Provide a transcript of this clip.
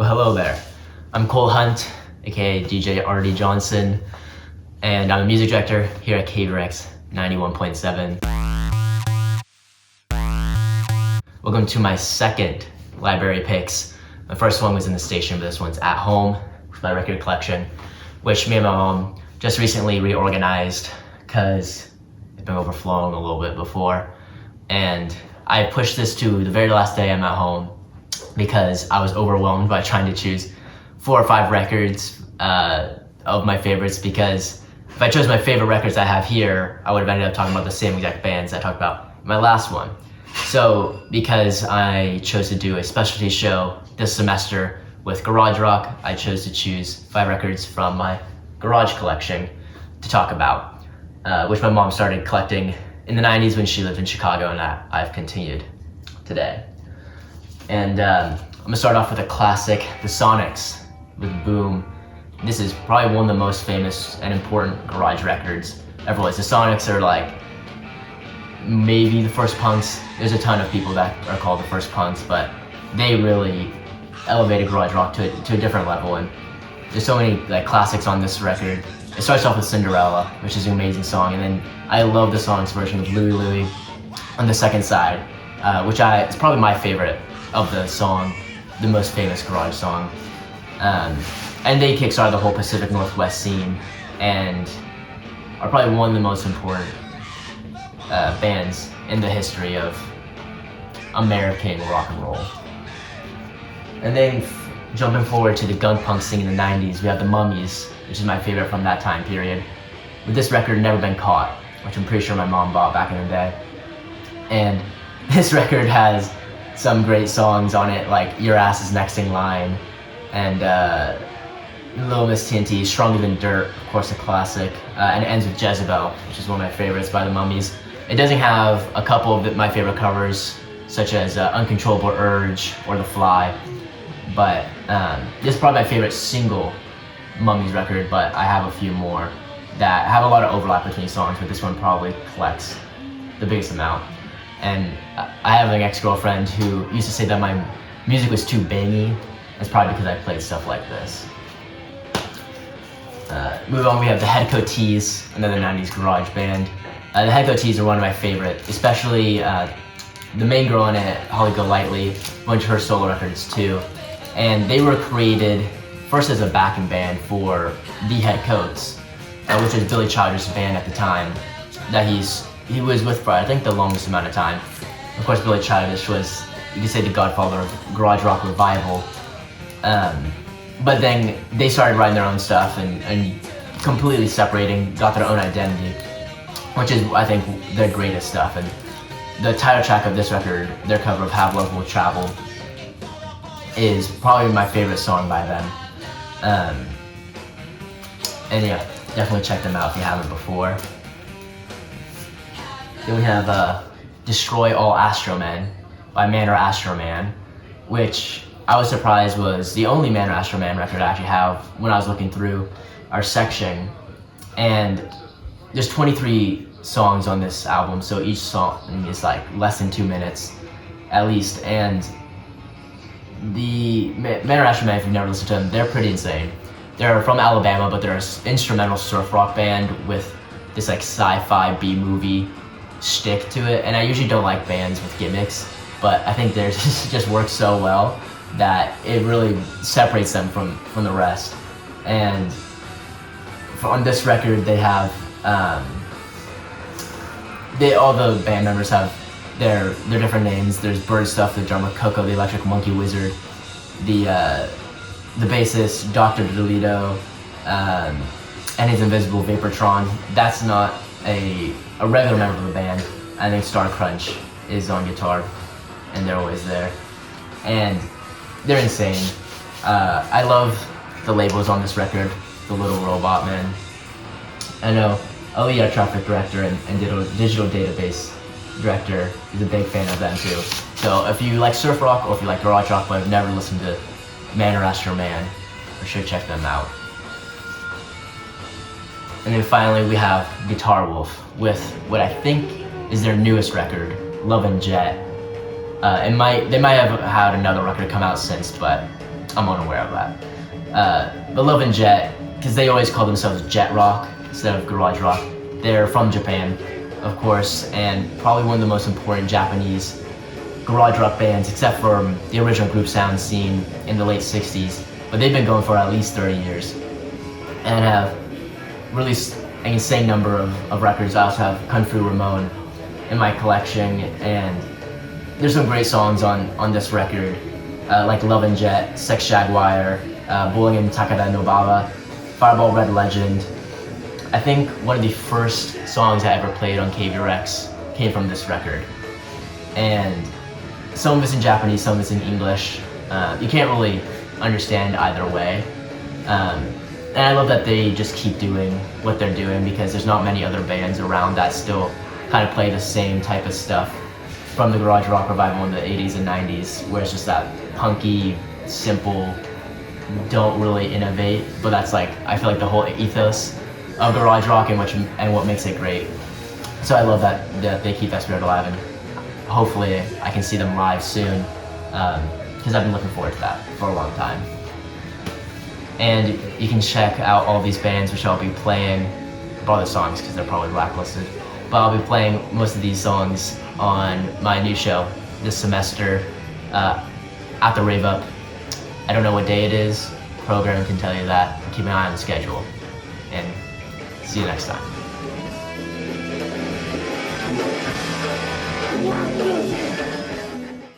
Well, hello there. I'm Cole Hunt, aka DJ R.D. Johnson, and I'm a music director here at KVRX 91.7. Welcome to my second library picks. My first one was in the station, but this one's at home with my record collection, which me and my mom just recently reorganized because it's been overflowing a little bit before. And I pushed this to the very last day I'm at home because I was overwhelmed by trying to choose 4 or 5 records of my favorites, because if I chose my favorite records I have here, I would have ended up talking about the same exact bands I talked about in my last one. So because I chose to do a specialty show this semester with garage rock, I chose to choose 5 records from my garage collection to talk about, which my mom started collecting in the 90s when she lived in Chicago, and I've continued today. And I'm gonna start off with a classic, the Sonics with Boom. This is probably one of the most famous and important garage records ever was. The Sonics are like maybe the first punks. There's a ton of people that are called the first punks, but they really elevated garage rock to a different level. And there's so many like classics on this record. It starts off with Cinderella, which is an amazing song, and then I love the Sonics version of Louie Louie on the second side, which it's probably my favorite of the song, the most famous garage song. And they kickstarted the whole Pacific Northwest scene and are probably one of the most important bands in the history of American rock and roll. And then jumping forward to the gun punk scene in the 90s, we have the Mummies, which is my favorite from that time period. With this record, Never Been Caught, which I'm pretty sure my mom bought back in the day. And this record has some great songs on it, like Your Ass Is Next in Line, and Little Miss TNT, Stronger Than Dirt, of course a classic, and it ends with Jezebelle, which is one of my favorites by the Mummies. It doesn't have a couple of my favorite covers, such as Uncontrollable Urge or The Fly, but this is probably my favorite single Mummies record, but I have a few more that have a lot of overlap between songs, but this one probably collects the biggest amount. And I have an ex-girlfriend who used to say that my music was too bangy. That's probably because I played stuff like this. Move on, we have the Headcoatees, another 90s garage band. The Headcoatees are one of my favorite, especially the main girl in it, Holly Golightly, a bunch of her solo records too. And they were created first as a backing band for the Headcoates, which was Billy Childers' band at the time that he was with for, I think, the longest amount of time. Of course, Billy Childers was, you could say, the godfather of garage rock revival. But then they started writing their own stuff and completely separating, got their own identity, which is, I think, their greatest stuff. And the title track of this record, their cover of Have Love Will Travel, is probably my favorite song by them. And yeah, definitely check them out if you haven't before. Then we have Destroy All Astro-Man by Manor Astroman, which I was surprised was the only Manor Astroman record I actually have when I was looking through our section. And there's 23 songs on this album, so each song is like less than 2 minutes at least. And the Manor Astroman, if you've never listened to them, they're pretty insane. They're from Alabama, but they're an instrumental surf rock band with this like sci-fi B-movie shtick to it. And I usually don't like bands with gimmicks, but I think theirs just works so well that it really separates them from the rest. And on this record, they have all the band members have their different names. There's Bird Stuff, the drummer, Coco, the Electric Monkey Wizard, the bassist, Dr. Dolito, and his invisible Vaportron. That's not a regular member of the band. I think Star Crunch is on guitar, and they're always there. And they're insane. I love the labels on this record, the Little Robot Man. I know Ali, our traffic director and digital database director, is a big fan of them too. So if you like surf rock or if you like garage rock but have never listened to Manor Astroman, for sure check them out. And then finally we have Guitar Wolf with what I think is their newest record, Love and Jet. They might have had another record come out since, but I'm unaware of that. But Love and Jet, because they always call themselves Jet Rock instead of Garage Rock, they're from Japan, of course, and probably one of the most important Japanese garage rock bands, except for the original group sound scene in the late 60s. But they've been going for at least 30 years and have released an insane number of records. I also have Kung Fu Ramon in my collection, and there's some great songs on this record, like Love and Jet, Sex Jaguar, Bowling in Takada Nobara, Fireball Red Legend. I think one of the first songs I ever played on KVRX came from this record. And some of it's in Japanese, some of it's in English. You can't really understand either way. And I love that they just keep doing what they're doing, because there's not many other bands around that still kind of play the same type of stuff from the garage rock revival in the 80s and 90s, where it's just that punky, simple, don't really innovate, but that's like, I feel like the whole ethos of garage rock and what makes it great. So I love that they keep that spirit alive, and hopefully I can see them live soon, because I've been looking forward to that for a long time. And you can check out all these bands, which I'll be playing, all the songs because they're probably blacklisted, but I'll be playing most of these songs on my new show this semester, at the Rave Up. I don't know what day it is, program can tell you that. Keep an eye on the schedule, and see you next time.